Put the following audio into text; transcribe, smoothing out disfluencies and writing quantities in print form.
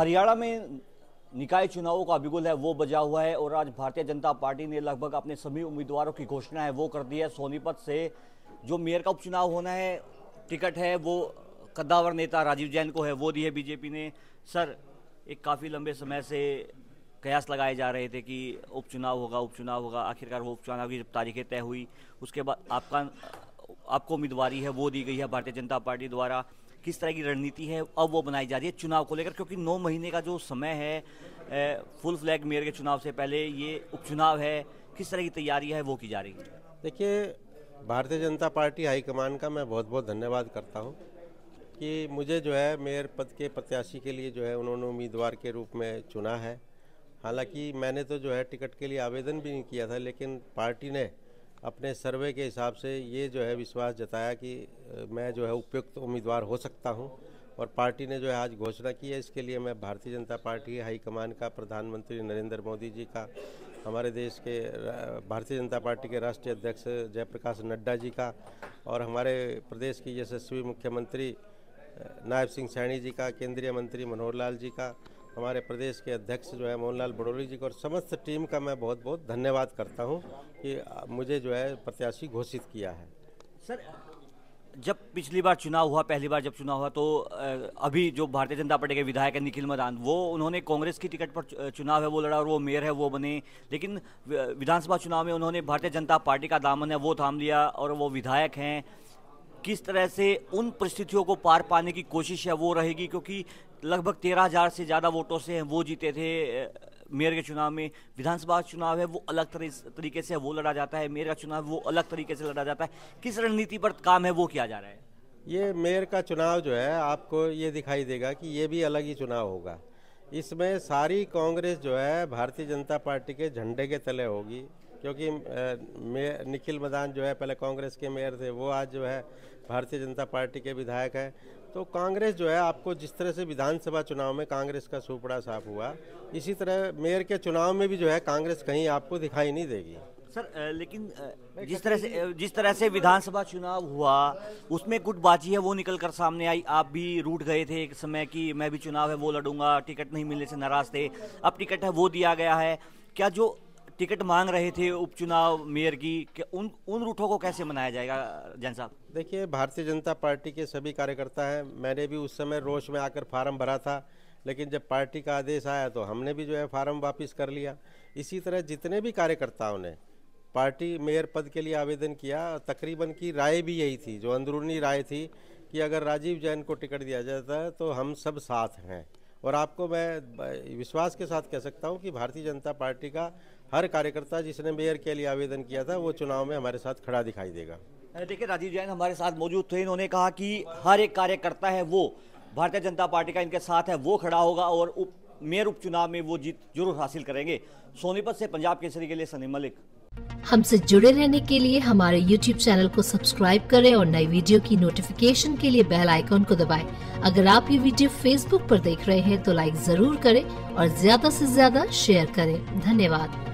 हरियाणा में निकाय चुनावों का बिगुल है वो बजा हुआ है और आज भारतीय जनता पार्टी ने लगभग अपने सभी उम्मीदवारों की घोषणा है वो कर दी है। सोनीपत से जो मेयर का उपचुनाव होना है, टिकट है वो कद्दावर नेता राजीव जैन को है, वो दी है बीजेपी ने। सर, एक काफ़ी लंबे समय से कयास लगाए जा रहे थे कि उपचुनाव होगा। आखिरकार वो उपचुनाव की जब तारीखें तय हुई उसके बाद आपको उम्मीदवारी है वो दी गई है भारतीय जनता पार्टी द्वारा। किस तरह की रणनीति है अब वो बनाई जा रही है चुनाव को लेकर, क्योंकि 9 महीने का जो समय है फुल फ्लैग मेयर के चुनाव से पहले ये उपचुनाव है, किस तरह की तैयारी है वो की जा रही है? देखिए, भारतीय जनता पार्टी हाईकमान का मैं बहुत बहुत धन्यवाद करता हूँ कि मुझे जो है मेयर पद के प्रत्याशी के लिए जो है उन्होंने उम्मीदवार के रूप में चुना है। हालांकि मैंने तो जो है टिकट के लिए आवेदन भी नहीं किया था, लेकिन पार्टी ने अपने सर्वे के हिसाब से ये जो है विश्वास जताया कि मैं जो है उपयुक्त उम्मीदवार हो सकता हूं और पार्टी ने जो है आज घोषणा की है। इसके लिए मैं भारतीय जनता पार्टी हाईकमान का, प्रधानमंत्री नरेंद्र मोदी जी का, हमारे देश के भारतीय जनता पार्टी के राष्ट्रीय अध्यक्ष जयप्रकाश नड्डा जी का और हमारे प्रदेश की यशस्वी मुख्यमंत्री नायब सिंह सैनी जी का, केंद्रीय मंत्री मनोहर लाल जी का, हमारे प्रदेश के अध्यक्ष जो है मोहन लाल बड़ौली जी को और समस्त टीम का मैं बहुत बहुत धन्यवाद करता हूं कि मुझे जो है प्रत्याशी घोषित किया है। सर, जब पिछली बार चुनाव हुआ, पहली बार जब चुनाव हुआ तो अभी जो भारतीय जनता पार्टी के विधायक है निखिल मदान, वो उन्होंने कांग्रेस की टिकट पर चुनाव है वो लड़ा और वो मेयर है वो बने, लेकिन विधानसभा चुनाव में उन्होंने भारतीय जनता पार्टी का दामन है वो थाम लिया और वो विधायक हैं। किस तरह से उन परिस्थितियों को पार पाने की कोशिश है वो रहेगी, क्योंकि लगभग 13,000 से ज़्यादा वोटों से वो जीते थे मेयर के चुनाव में। विधानसभा चुनाव है वो अलग तरीके से वो लड़ा जाता है, मेयर का चुनाव वो अलग तरीके से लड़ा जाता है। किस रणनीति पर काम है वो किया जा रहा है? ये मेयर का चुनाव जो है आपको ये दिखाई देगा कि ये भी अलग ही चुनाव होगा। इसमें सारी कांग्रेस जो है भारतीय जनता पार्टी के झंडे के तले होगी, क्योंकि निखिल मदान जो है पहले कांग्रेस के मेयर थे, वो आज जो है भारतीय जनता पार्टी के विधायक हैं। तो कांग्रेस जो है आपको जिस तरह से विधानसभा चुनाव में कांग्रेस का सुपड़ा साफ हुआ, इसी तरह मेयर के चुनाव में भी जो है कांग्रेस कहीं आपको दिखाई नहीं देगी। सर, लेकिन जिस तरह से विधानसभा चुनाव हुआ उसमें गुटबाजी है वो निकल कर सामने आई। आप भी रूठ गए थे एक समय कि मैं भी चुनाव है वो लड़ूंगा, टिकट नहीं मिलने से नाराज थे, अब टिकट है वो दिया गया है। क्या जो टिकट मांग रहे थे उपचुनाव मेयर की, क्या उन रूठों को कैसे मनाया जाएगा जैन साहब? देखिए, भारतीय जनता पार्टी के सभी कार्यकर्ता हैं, मैंने भी उस समय रोष में आकर फार्म भरा था, लेकिन जब पार्टी का आदेश आया तो हमने भी जो है फार्म वापस कर लिया। इसी तरह जितने भी कार्यकर्ताओं ने पार्टी मेयर पद के लिए आवेदन किया, तकरीबन की राय भी यही थी, जो अंदरूनी राय थी कि अगर राजीव जैन को टिकट दिया जाता है तो हम सब साथ हैं। और आपको मैं विश्वास के साथ कह सकता हूं कि भारतीय जनता पार्टी का हर कार्यकर्ता जिसने मेयर के लिए आवेदन किया था वो चुनाव में हमारे साथ खड़ा दिखाई देगा। देखिए, राजीव जैन हमारे साथ मौजूद थे, इन्होंने कहा कि हर एक कार्यकर्ता है वो भारतीय जनता पार्टी का इनके साथ है वो खड़ा होगा और मेयर उपचुनाव में वो जीत जरूर हासिल करेंगे। सोनीपत से पंजाब केसरी के लिए सनी मलिक। हमसे जुड़े रहने के लिए हमारे YouTube चैनल को सब्सक्राइब करें और नई वीडियो की नोटिफिकेशन के लिए बेल आइकॉन को दबाएं। अगर आप ये वीडियो Facebook पर देख रहे हैं तो लाइक जरूर करें और ज्यादा से ज्यादा शेयर करें। धन्यवाद।